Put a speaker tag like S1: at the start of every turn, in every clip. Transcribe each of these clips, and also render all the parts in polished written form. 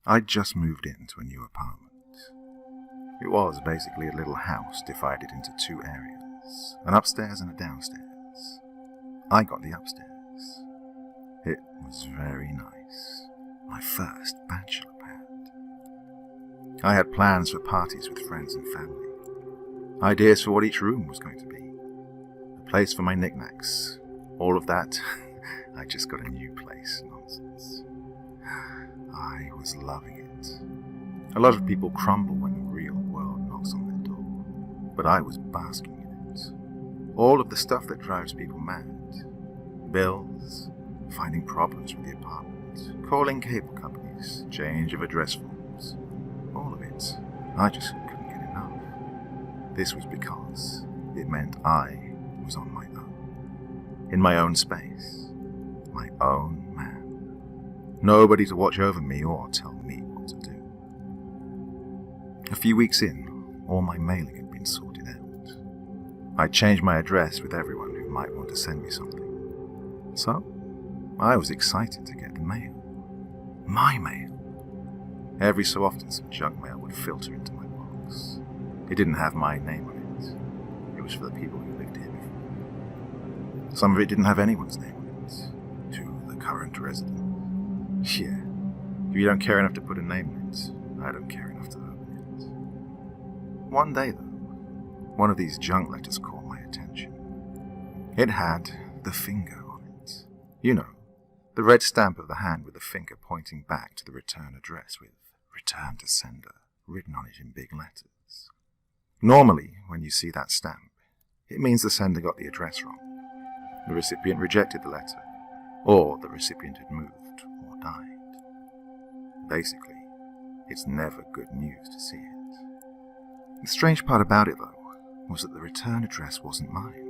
S1: I'd just moved into a new apartment. It was basically a little house divided into two areas, an upstairs and a downstairs. I got the upstairs. It was very nice. My first bachelor pad. I had plans for parties with friends and family. Ideas for what each room was going to be. A place for my knickknacks. All of that. I just got a new place nonsense. I was loving it. A lot of people crumble when the real world knocks on their door, but I was basking in it. All of the stuff that drives people mad. Bills, finding problems with the apartment, calling cable companies, change of address forms. All of it. I just couldn't get enough. This was because it meant I was on my own. In my own space. My own man. Nobody to watch over me or tell me what to do. A few weeks in, all my mailing had been sorted out. I'd changed my address with everyone who might want to send me something. So, I was excited to get the mail. My mail. Every so often some junk mail would filter into my box. It didn't have my name on it. It was for the people who lived here before. Some of it didn't have anyone's name on it. To the current resident. Yeah, if you don't care enough to put a name in it, I don't care enough to open it. One day, though, one of these junk letters caught my attention. It had the finger on it. You know, the red stamp of the hand with the finger pointing back to the return address with "Return to Sender" written on it in big letters. Normally, when you see that stamp, it means the sender got the address wrong. The recipient rejected the letter, or the recipient had moved or died. Basically, it's never good news to see it. The strange part about it, though, was that the return address wasn't mine.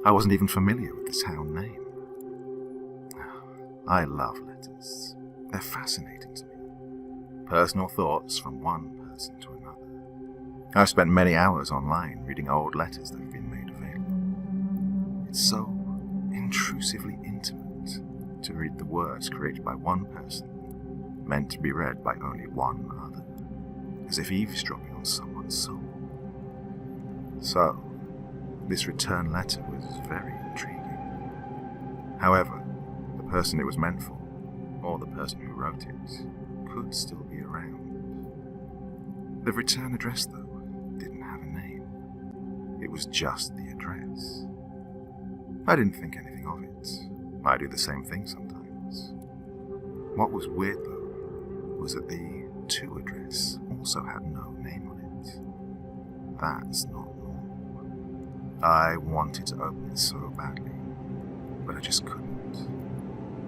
S1: I wasn't even familiar with the town name. I love letters. They're fascinating to me. Personal thoughts from one person to another. I've spent many hours online reading old letters that have been made available. It's so intrusively intimate to read the words created by one person, meant to be read by only one other, as if eavesdropping on someone's soul. So, this return letter was very intriguing. However, the person it was meant for, or the person who wrote it, could still be around. The return address, though, didn't have a name. It was just the address. I didn't think anything of it. I do the same thing sometimes. What was weird, though, was that the to address also had no name on it. That's not normal. I wanted to open it so badly, but I just couldn't.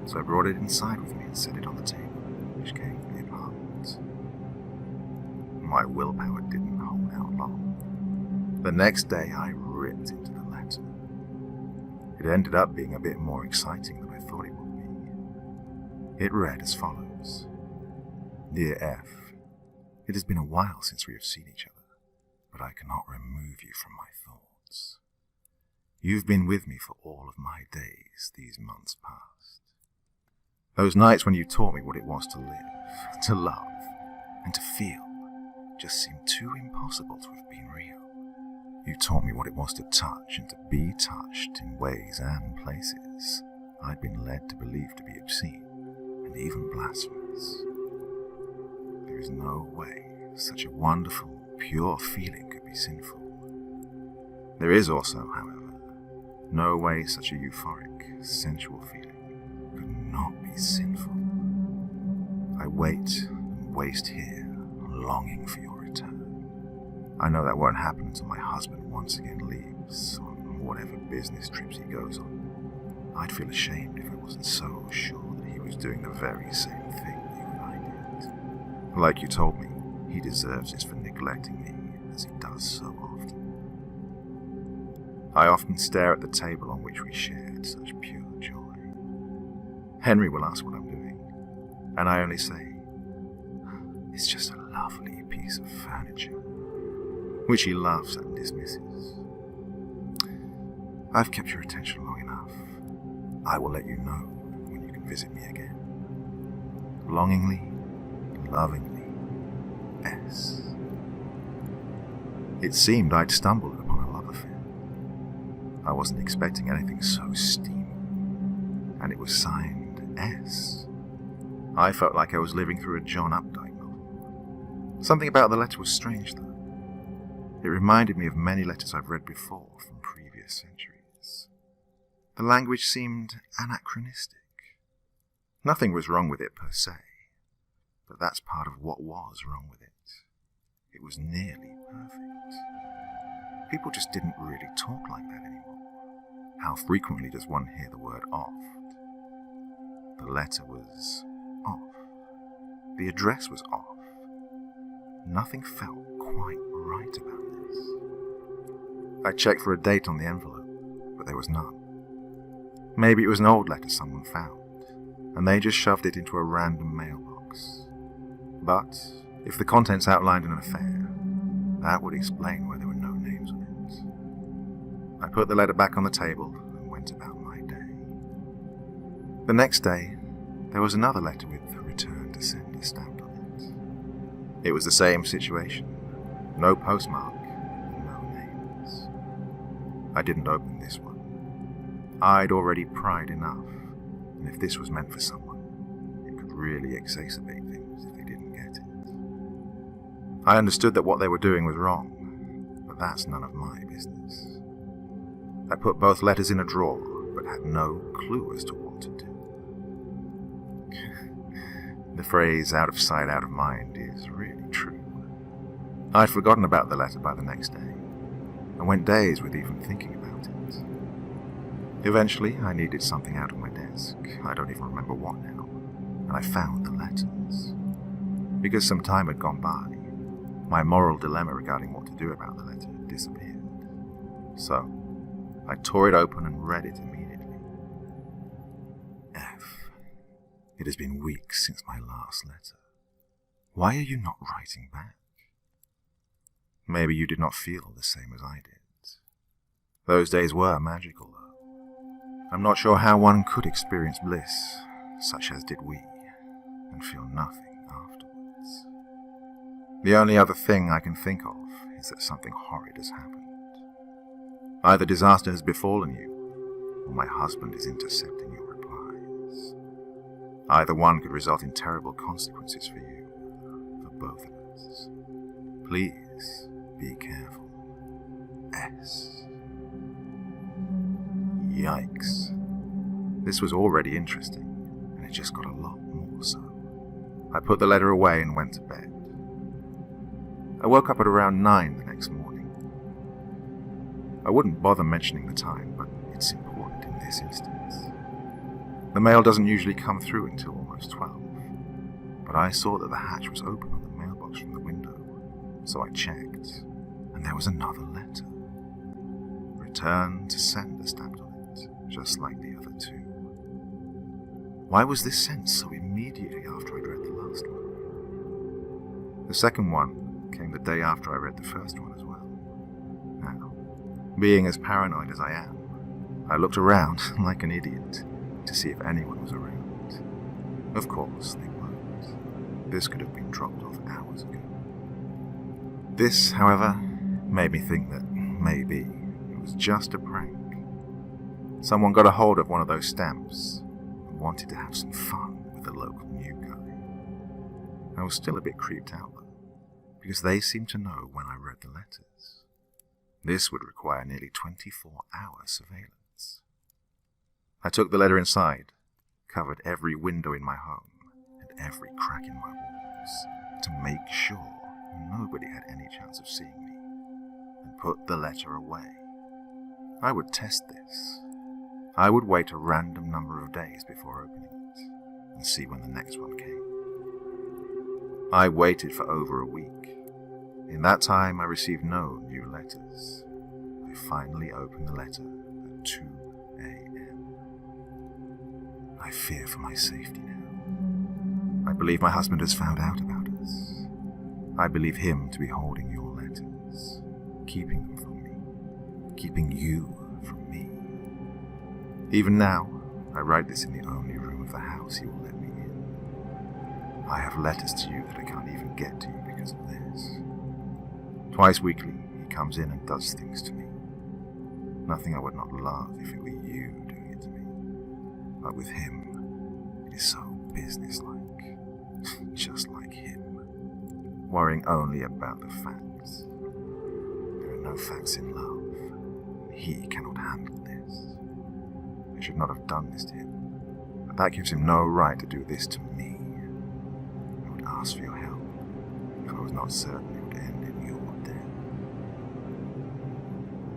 S1: So I brought it inside with me and set it on the table, which came to the apartment. My willpower didn't hold out long. The next day I ripped into the letter. It ended up being a bit more exciting than I thought it would be. It read as follows. Dear F, it has been a while since we have seen each other, but I cannot remove you from my thoughts. You've been with me for all of my days these months past. Those nights when you taught me what it was to live, to love, and to feel just seemed too impossible to have been real. You taught me what it was to touch and to be touched in ways and places I'd been led to believe to be obscene and even blasphemous. There is no way such a wonderful, pure feeling could be sinful. There is also, however, no way such a euphoric, sensual feeling could not be sinful. I wait and waste here, longing for your return. I know that won't happen until my husband once again leaves on whatever business trips he goes on. I'd feel ashamed if I wasn't so sure that he was doing the very same thing you and I did. Like you told me, he deserves this for neglecting me as he does so often. I often stare at the table on which we shared such pure joy. Henry will ask what I'm doing, and I only say, it's just a lovely piece of furniture, which he laughs at and dismisses. I've kept your attention long enough. I will let you know when you can visit me again. Longingly, Lovingly, S. It seemed I'd stumbled upon a love affair. I wasn't expecting anything so steamy, and it was signed S. I felt like I was living through a John Updike novel. Something about the letter was strange, though. It reminded me of many letters I've read before from previous centuries. The language seemed anachronistic. Nothing was wrong with it per se, but that's part of what was wrong with it. It was nearly perfect. People just didn't really talk like that anymore. How frequently does one hear the word oft? The letter was off. The address was off. Nothing felt quite right about this. I checked for a date on the envelope, but there was none. Maybe it was an old letter someone found, and they just shoved it into a random mailbox. But if the contents outlined an affair, that would explain why there were no names on it. I put the letter back on the table and went about my day. The next day, there was another letter with the return to sender stamped on it. It was the same situation. No postmark, and no names. I didn't open this one. I'd already pried enough, and if this was meant for someone, it could really exacerbate things if they didn't get it. I understood that what they were doing was wrong, but that's none of my business. I put both letters in a drawer, but had no clue as to what to do. The phrase out of sight, out of mind is really true. I'd forgotten about the letter by the next day, and went days with even thinking about it. Eventually, I needed something out of my desk. I don't even remember what now, and I found the letters. Because some time had gone by, my moral dilemma regarding what to do about the letter had disappeared. So, I tore it open and read it immediately. F. It has been weeks since my last letter. Why are you not writing back? Maybe you did not feel the same as I did. Those days were magical, though. I'm not sure how one could experience bliss, such as did we, and feel nothing afterwards. The only other thing I can think of is that something horrid has happened. Either disaster has befallen you, or my husband is intercepting your replies. Either one could result in terrible consequences for you, for both of us. Please be careful. S. Yikes. This was already interesting, and it just got a lot more so. I put the letter away and went to bed. I woke up at around 9 the next morning. I wouldn't bother mentioning the time, but it's important in this instance. The mail doesn't usually come through until almost 12, but I saw that the hatch was open on the mailbox from the window, so I checked, and there was another letter. Return to sender stamped on it, just like the other two. Why was this sent so immediately after I'd read the last one? The second one came the day after I read the first one as well. Now, being as paranoid as I am, I looked around like an idiot to see if anyone was around. Of course, they weren't. This could have been dropped off hours ago. This, however, made me think that maybe it was just a prank. Someone got a hold of one of those stamps and wanted to have some fun with the local new guy. I was still a bit creeped out though, because they seemed to know when I read the letters. This would require nearly 24-hour surveillance. I took the letter inside, covered every window in my home and every crack in my walls to make sure nobody had any chance of seeing me, and put the letter away. I would test this. I would wait a random number of days before opening it, and see when the next one came. I waited for over a week. In that time, I received no new letters. I finally opened the letter at 2 a.m. I fear for my safety now. I believe my husband has found out about us. I believe him to be holding your letters, keeping them from me, keeping you from me. Even now, I write this in the only room of the house he will let me in. I have letters to you that I can't even get to you because of this. Twice weekly, he comes in and does things to me. Nothing I would not love if it were you doing it to me. But with him, it is so businesslike. Just like him. Worrying only about the facts. There are no facts in love. He cannot handle this. I should not have done this to him. But that gives him no right to do this to me. I would ask for your help if I was not certain it would end in your death.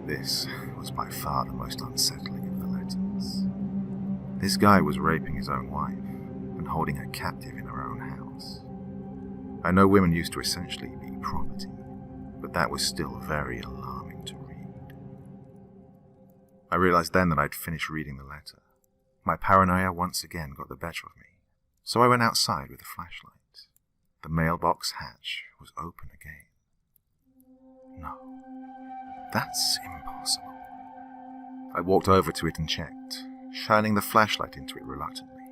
S1: This was by far the most unsettling of the letters. This guy was raping his own wife and holding her captive in her own house. I know women used to essentially be property, but that was still very alarming to read. I realized then that I'd finished reading the letter. My paranoia once again got the better of me, so I went outside with a flashlight. The mailbox hatch was open again. No, that's impossible. I walked over to it and checked, shining the flashlight into it reluctantly,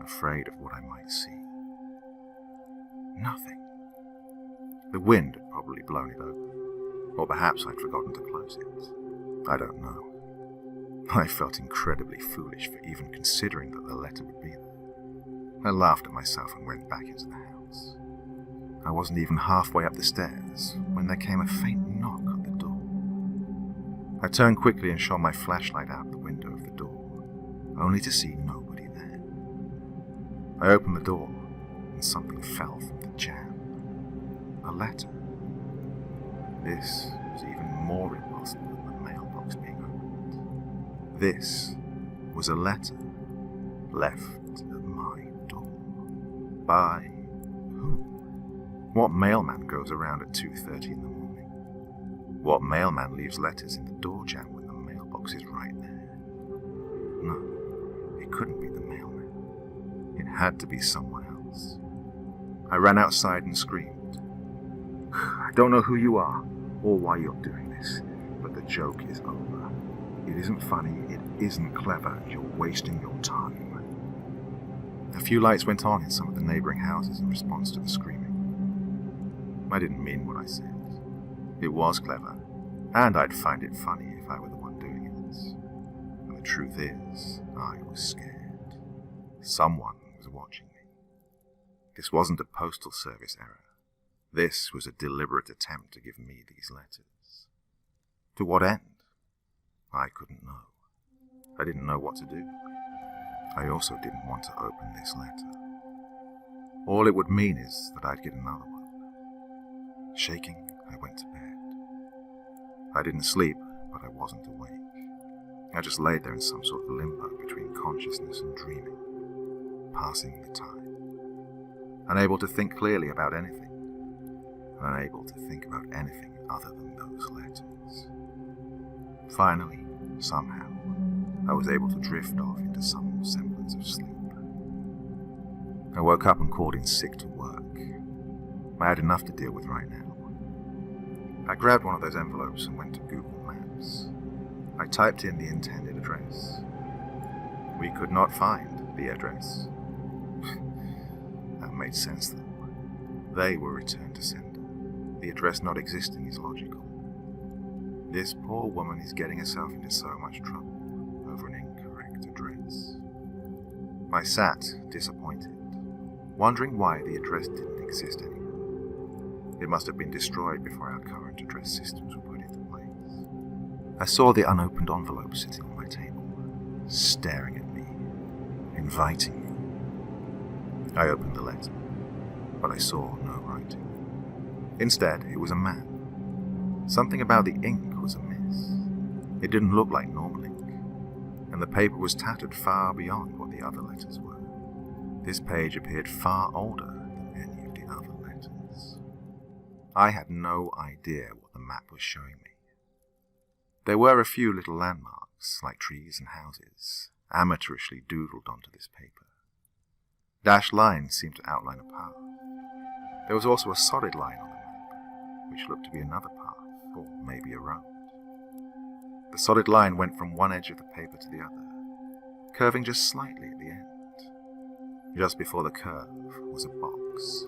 S1: afraid of what I might see. Nothing. The wind had probably blown it open, or perhaps I'd forgotten to close it. I don't know. I felt incredibly foolish for even considering that the letter would be there. I laughed at myself and went back into the house. I wasn't even halfway up the stairs when there came a faint knock at the door. I turned quickly and shone my flashlight out the window of the door, only to see nobody there. I opened the door and something fell from the jamb. A letter. This was even more impossible than the mailbox being opened. This was a letter left at my door. By who? What mailman goes around at 2:30 in the morning? What mailman leaves letters in the door jamb when the mailbox is right there? No, it couldn't be the mailman. It had to be someone else. I ran outside and screamed. I don't know who you are or why you're doing this, but the joke is over. It isn't funny, it isn't clever, you're wasting your time. A few lights went on in some of the neighboring houses in response to the screaming. I didn't mean what I said. It was clever, and I'd find it funny if I were the one doing it. And the truth is, I was scared. Someone was watching me. This wasn't a postal service error. This was a deliberate attempt to give me these letters. To what end? I couldn't know. I didn't know what to do. I also didn't want to open this letter. All it would mean is that I'd get another one. Shaking, I went to bed. I didn't sleep, but I wasn't awake. I just laid there in some sort of limbo between consciousness and dreaming, passing the time. Unable to think clearly about anything. Unable to think about anything other than those letters. Finally, somehow, I was able to drift off into some semblance of sleep. I woke up and called in sick to work. I had enough to deal with right now. I grabbed one of those envelopes and went to Google Maps. I typed in the intended address. We could not find the address. That made sense though. They were returned to sender. The address not existing is logical. This poor woman is getting herself into so much trouble over an incorrect address. I sat, disappointed, wondering why the address didn't exist anymore. It must have been destroyed before our current address systems were put into place. I saw the unopened envelope sitting on my table, staring at me, inviting me. I opened the letter, but I saw no writing. Instead, it was a map. Something about the ink was amiss. It didn't look like normal ink, and the paper was tattered far beyond what the other letters were. This page appeared far older than any of the other letters. I had no idea what the map was showing me. There were a few little landmarks, like trees and houses, amateurishly doodled onto this paper. Dashed lines seemed to outline a path. There was also a solid line on the map, which looked to be another path, or maybe a road. The solid line went from one edge of the paper to the other, curving just slightly at the end. Just before the curve was a box.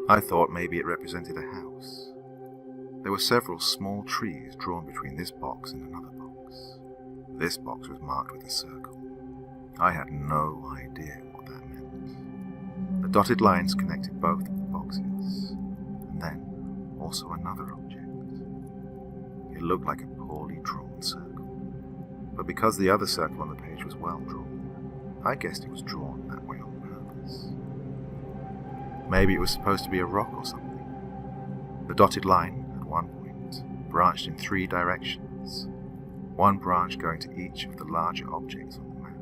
S1: I thought maybe it represented a house. There were several small trees drawn between this box and another box. This box was marked with a circle. I had no idea what that meant. The dotted lines connected both of the boxes, and then also another object. It looked like a poorly drawn circle, but because the other circle on the page was well drawn, I guessed it was drawn that way on purpose. Maybe it was supposed to be a rock or something. The dotted line, at one point, branched in 3 directions, one branch going to each of the larger objects on the map.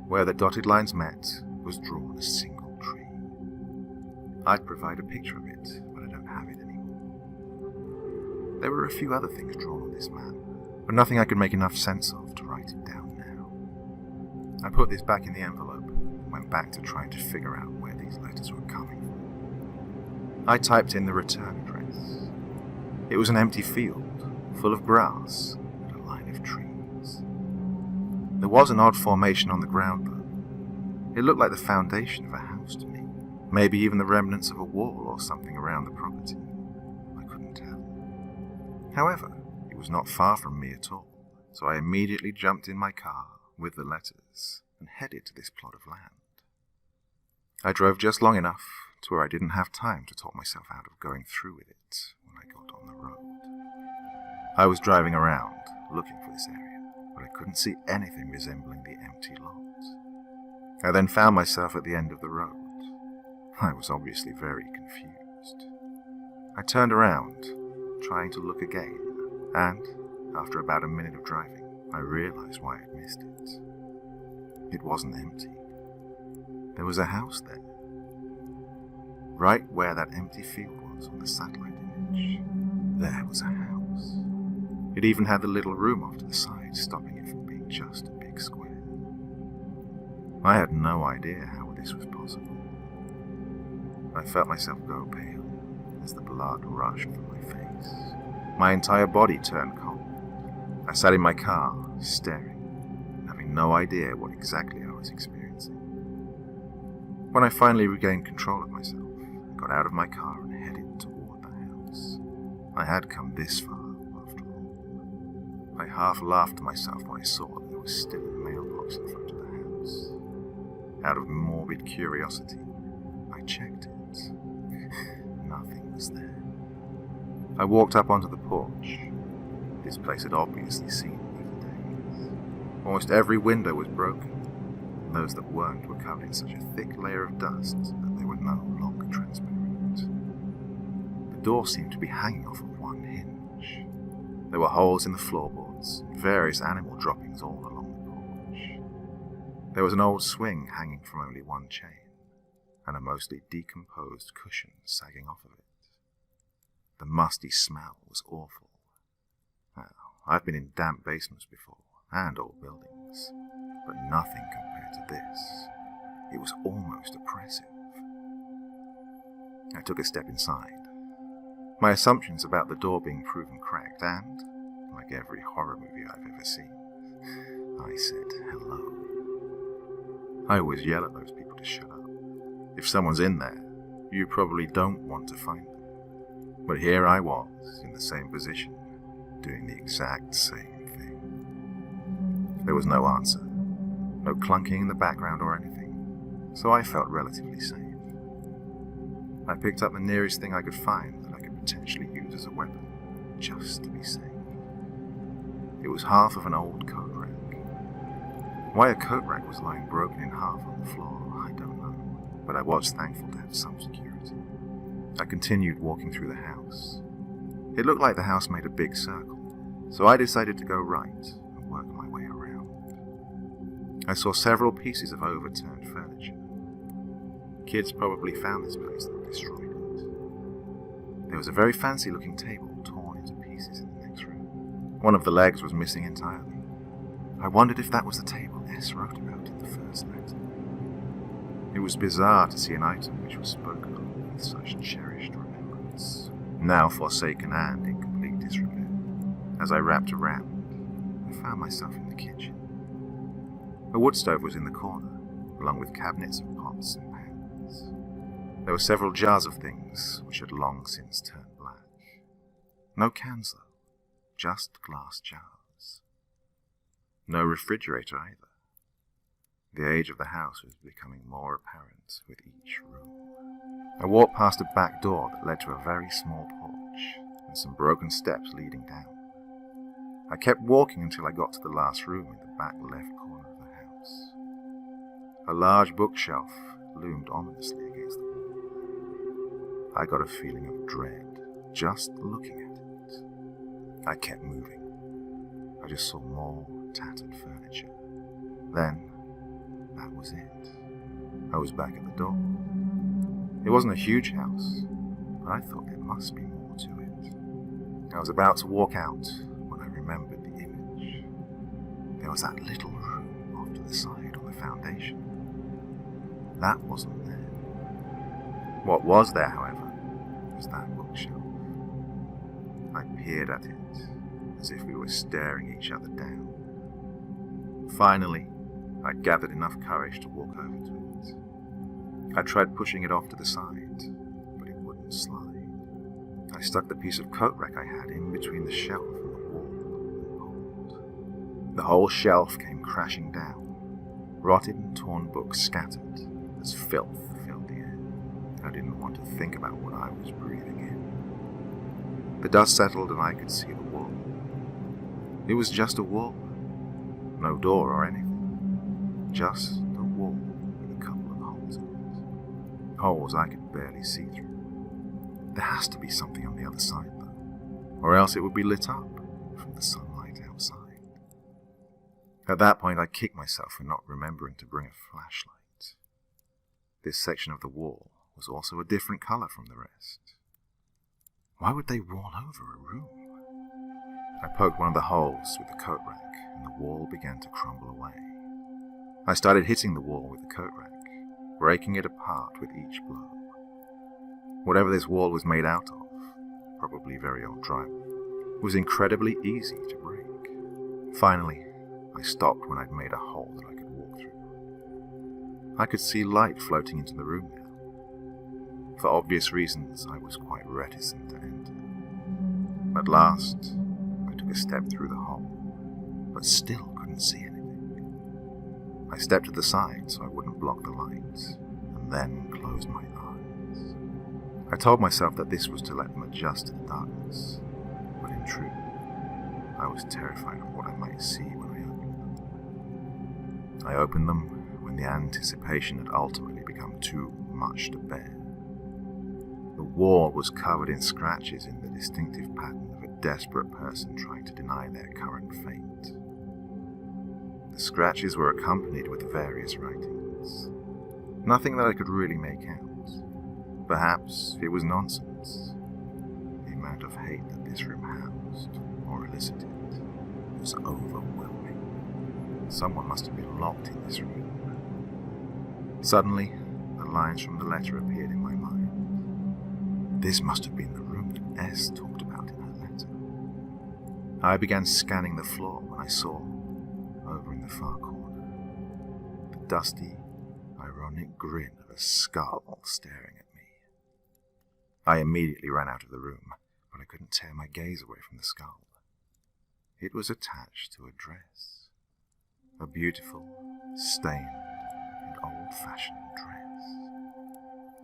S1: Where the dotted lines met was drawn a single tree. I'd provide a picture of it, but I don't have it anymore. There were a few other things drawn on this map, but nothing I could make enough sense of to write it down now. I put this back in the envelope and went back to trying to figure out where these letters were coming from. I typed in the return address. It was an empty field, full of grass and a line of trees. There was an odd formation on the ground though. It looked like the foundation of a house to me, maybe even the remnants of a wall or something around the property. I couldn't tell. However, it was not far from me at all, so I immediately jumped in my car with the letters and headed to this plot of land. I drove just long enough to where I didn't have time to talk myself out of going through with it when I got on the road. I was driving around, looking for this area, but I couldn't see anything resembling the empty lot. I then found myself at the end of the road. I was obviously very confused. I turned around, trying to look again, and, after about a minute of driving, I realized why I'd missed it. It wasn't empty. There was a house there. Right where that empty field was on the satellite image, there was a house. It even had the little room off to the side, stopping it from being just a big square. I had no idea how this was possible. I felt myself go pale as the blood rushed from my face. My entire body turned cold. I sat in my car, staring, having no idea what exactly I was experiencing. When I finally regained control of myself, I got out of my car and headed toward the house. I had come this far, after all. I half laughed to myself when I saw that there was still a mailbox in front of the house. Out of morbid curiosity, I checked it. Nothing was there. I walked up onto the porch. This place had obviously seen better days. Almost every window was broken, and those that weren't were covered in such a thick layer of dust that they were no longer transparent. The door seemed to be hanging off of one hinge. There were holes in the floorboards, and various animal droppings all along the porch. There was an old swing hanging from only one chain, and a mostly decomposed cushion sagging off of it. The musty smell was awful. Now, I've been in damp basements before, and old buildings, but nothing compared to this. It was almost oppressive. I took a step inside. My assumptions about the door being proven correct, and, like every horror movie I've ever seen, I said hello. I always yell at those people to shut up. If someone's in there, you probably don't want to find them. But here I was, in the same position, doing the exact same thing. There was no answer, no clunking in the background or anything, so I felt relatively safe. I picked up the nearest thing I could find that I could potentially use as a weapon, just to be safe. It was half of an old coat rack. Why a coat rack was lying broken in half on the floor, I don't know, but I was thankful to have some security. I continued walking through the house. It looked like the house made a big circle, so I decided to go right and work my way around. I saw several pieces of overturned furniture. Kids probably found this place and destroyed it. There was a very fancy-looking table torn into pieces in the next room. One of the legs was missing entirely. I wondered if that was the table S wrote about in the first letter. It was bizarre to see an item which was spoken of with such cherished remembrance, now forsaken and in complete disrepair. As I wrapped around, I found myself in the kitchen. A wood stove was in the corner, along with cabinets of pots and pans. There were several jars of things which had long since turned black. No cans though, just glass jars. No refrigerator either. The age of the house was becoming more apparent with each room. I walked past a back door that led to a very small porch and some broken steps leading down. I kept walking until I got to the last room in the back left corner of the house. A large bookshelf loomed ominously against the wall. I got a feeling of dread just looking at it. I kept moving. I just saw more tattered furniture. Then, that was it. I was back at the door. It wasn't a huge house, but I thought there must be more to it. I was about to walk out when I remembered the image. There was that little room off to the side on the foundation. That wasn't there. What was there, however, was that bookshelf. I peered at it as if we were staring each other down. Finally, I gathered enough courage to walk over to it. I tried pushing it off to the side, but it wouldn't slide. I stuck the piece of coat rack I had in between the shelf and the wall and pulled. The whole shelf came crashing down. Rotted and torn books scattered as filth filled the air. I didn't want to think about what I was breathing in. The dust settled and I could see the wall. It was just a wall. No door or anything. Just a wall with a couple of holes in it. Holes I could barely see through. There has to be something on the other side though, or else it would be lit up from the sunlight outside. At that point I kicked myself for not remembering to bring a flashlight. This section of the wall was also a different colour from the rest. Why would they wall over a room? I poked one of the holes with the coat rack and the wall began to crumble away. I started hitting the wall with the coat rack, breaking it apart with each blow. Whatever this wall was made out of, probably very old drywall, was incredibly easy to break. Finally, I stopped when I'd made a hole that I could walk through. I could see light floating into the room now. For obvious reasons, I was quite reticent to enter. At last, I took a step through the hole, but still couldn't see anything. I stepped to the side so I wouldn't block the lights, and then closed my eyes. I told myself that this was to let them adjust to the darkness, but in truth, I was terrified of what I might see when I opened them. I opened them when the anticipation had ultimately become too much to bear. The wall was covered in scratches in the distinctive pattern of a desperate person trying to deny their current fate. The scratches were accompanied with various writings. Nothing that I could really make out. Perhaps it was nonsense. The amount of hate that this room housed, or elicited, was overwhelming. Someone must have been locked in this room. Suddenly, the lines from the letter appeared in my mind. This must have been the room that S talked about in her letter. I began scanning the floor when I saw, over in the far corner, the dusty, ironic grin of a skull staring at me. I immediately ran out of the room, but I couldn't tear my gaze away from the skull. It was attached to a dress. A beautiful, stained, and old-fashioned dress.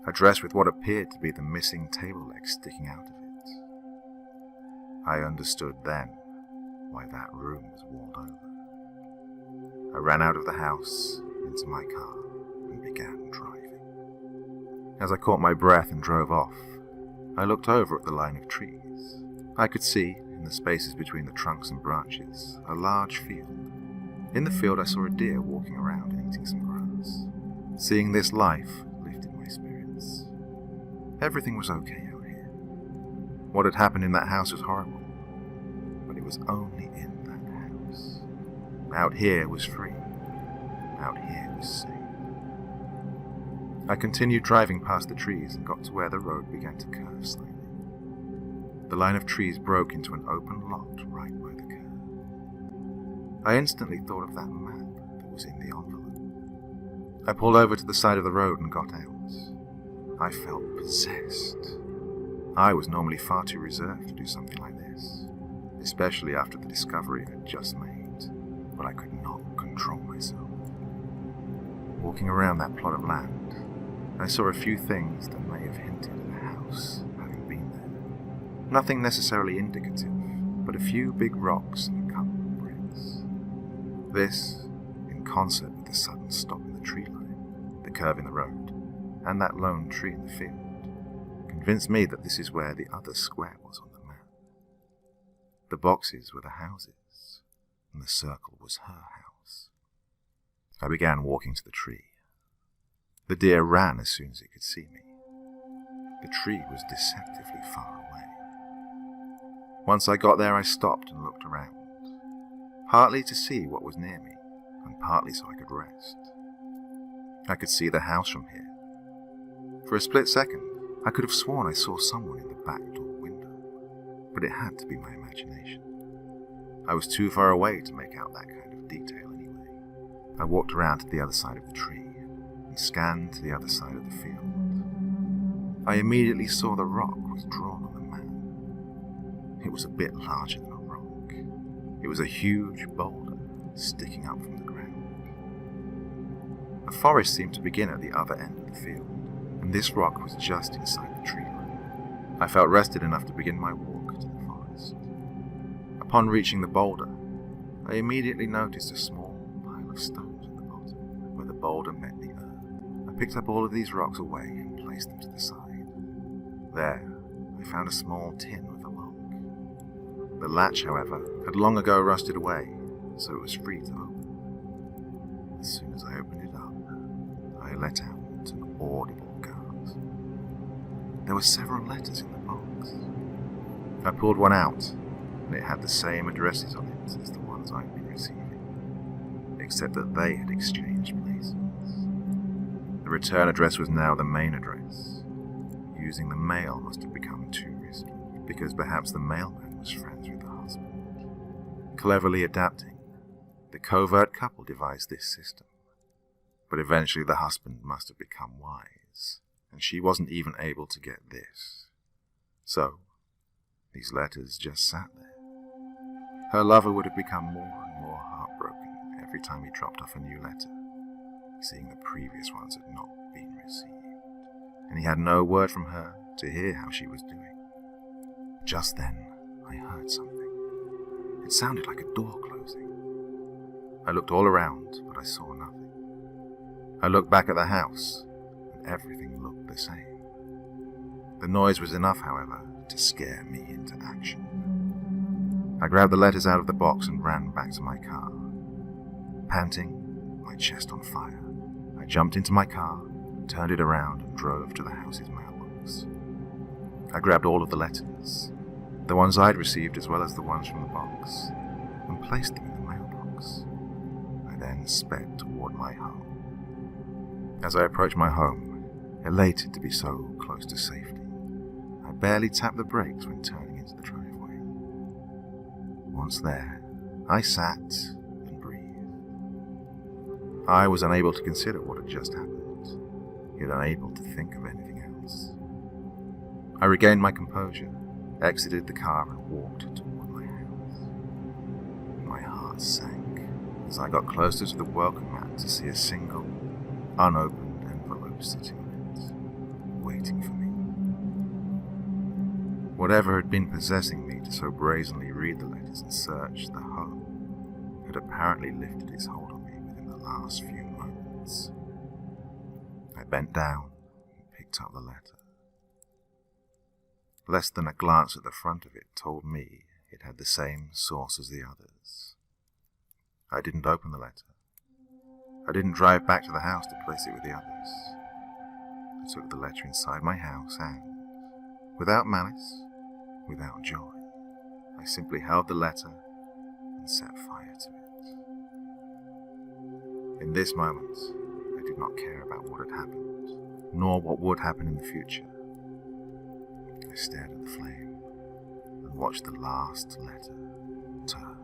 S1: A dress with what appeared to be the missing table legs sticking out of it. I understood then why that room was walled over. I ran out of the house, into my car, and began driving. As I caught my breath and drove off, I looked over at the line of trees. I could see, in the spaces between the trunks and branches, a large field. In the field I saw a deer walking around and eating some grass. Seeing this life lifted my spirits. Everything was okay out here. What had happened in that house was horrible, but it was only in that house. Out here was free. Out here was safe. I continued driving past the trees and got to where the road began to curve slightly. The line of trees broke into an open lot right by the curve. I instantly thought of that map that was in the envelope. I pulled over to the side of the road and got out. I felt possessed. I was normally far too reserved to do something like this, especially after the discovery I had just made, but I could not control myself. Walking around that plot of land, I saw a few things that may have hinted at a house having been there. Nothing necessarily indicative, but a few big rocks and a couple of bricks. This, in concert with the sudden stop in the tree line, the curve in the road, and that lone tree in the field, convinced me that this is where the other square was on the map. The boxes were the houses, and the circle was her house. I began walking to the tree. The deer ran as soon as it could see me. The tree was deceptively far away. Once I got there, I stopped and looked around, partly to see what was near me, and partly so I could rest. I could see the house from here. For a split second, I could have sworn I saw someone in the back door window, but it had to be my imagination. I was too far away to make out that kind of detail anyway. I walked around to the other side of the tree and scanned to the other side of the field. I immediately saw the rock was drawn on the map. It was a bit larger than a rock. It was a huge boulder sticking up from the ground. A forest seemed to begin at the other end of the field, and this rock was just inside the tree line. I felt rested enough to begin my walk to the forest. Upon reaching the boulder, I immediately noticed a small pile of stones at the bottom, where the boulder met the earth. I picked up all of these rocks away and placed them to the side. There, I found a small tin with a lock. The latch, however, had long ago rusted away, so it was free to open. As soon as I opened it up, I let out an audible gasp. There were several letters in the box. I pulled one out, and it had the same addresses on it as the ones I'd been receiving, except that they had exchanged places. The return address was now the main address. Using the mail must have become too risky, because perhaps the mailman was friends with the husband. Cleverly adapting, the covert couple devised this system. But eventually the husband must have become wise, and she wasn't even able to get this. So, these letters just sat there. Her lover would have become more and more heartbroken every time he dropped off a new letter, seeing the previous ones had not been received, and he had no word from her to hear how she was doing. Just then, I heard something. It sounded like a door closing. I looked all around, but I saw nothing. I looked back at the house, and everything looked the same. The noise was enough, however, to scare me into action. I grabbed the letters out of the box and ran back to my car. Panting, my chest on fire, I jumped into my car, turned it around, and drove to the house's mailbox. I grabbed all of the letters, the ones I'd received as well as the ones from the box, and placed them in the mailbox. I then sped toward my home. As I approached my home, elated to be so close to safety, I barely tapped the brakes when turning into the driveway. Once there, I sat and breathed. I was unable to consider what had just happened, yet unable to think of anything else. I regained my composure, exited the car, and walked toward my house. My heart sank as I got closer to the welcome mat to see a single, unopened envelope sitting on it, waiting for me. Whatever had been possessing me to so brazenly read the letters and search the home had apparently lifted its hold on me within the last few moments. I bent down and picked up the letter. Less than a glance at the front of it told me it had the same source as the others. I didn't open the letter. I didn't drive back to the house to place it with the others. I took the letter inside my house and, without malice, without joy, I simply held the letter and set fire to it. In this moment, I did not care about what had happened, nor what would happen in the future. I stared at the flame and watched the last letter turn.